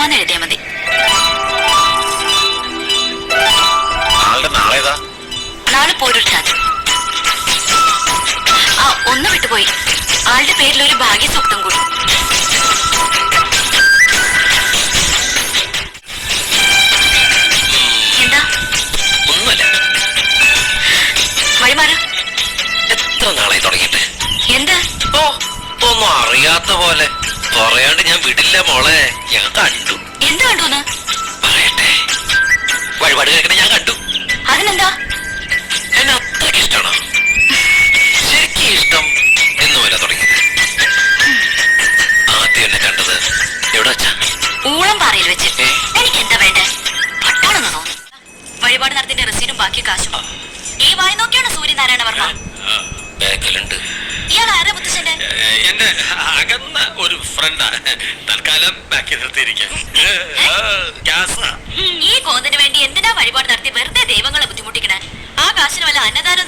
വർമ്മന്ന് എഴുതിയാ മതി. നാളെ പോരൂർ ചാച്ചൻ. ആ, ഒന്ന് വിട്ടുപോയി. ആളുടെ പേരിൽ ഒരു ഭാഗ്യസൂക്തം കൂടി. എന്താ? ഒന്നുമല്ല. വഴിമാറ്. എത്ര നാളായി തുടങ്ങിയിട്ട്? എന്താ? ഓ, ഒന്നും അറിയാത്ത പോലെ. പറയാണ്ട് ഞാൻ വിടില്ല മോളെ. ഞാൻ കണ്ടു. എന്ത് കണ്ടുന്ന് പറയട്ടെ. വഴിപാട് കേൾക്കണ ഞാൻ കണ്ടു. അതിനെന്താ? എന്നെ അത്രയ്ക്ക് ഇഷ്ടമാണോ? ശരിക്കും ഇഷ്ടം എന്നുമല്ല തുടങ്ങിയത്. ആദ്യം എന്നെ കണ്ടത് എവിടെ വെച്ചാ? ഊളം പാറയിൽ വെച്ച്. എനിക്ക് എന്താ വേണ്ടേ? പട്ടാണെന്ന് തോന്നുന്നു. വഴിപാട് നടത്തിന്റെ റെസീറ്റും ബാക്കി കാശും. ഈ വായി നോക്കിയാണ് സൂര്യനാരായണ വർമ്മ. ബാക്കിലുണ്ട്. ഇയാൾ ആരാ മുത്തശ്ശന്റെ? എന്റെ അകന്ന ഒരു ഫ്രണ്ടാ. തൽക്കാലം ബാക്കി നിർത്തിയിരിക്കാം. ഈ കോന്നിന് വേണ്ടി എന്തിനാ വഴിപാട് നടത്തി വെറുതെ ദൈവങ്ങളെ ബുദ്ധിമുട്ടിക്കണേ? ആ കാശിന് വല്ല അന്നദാനം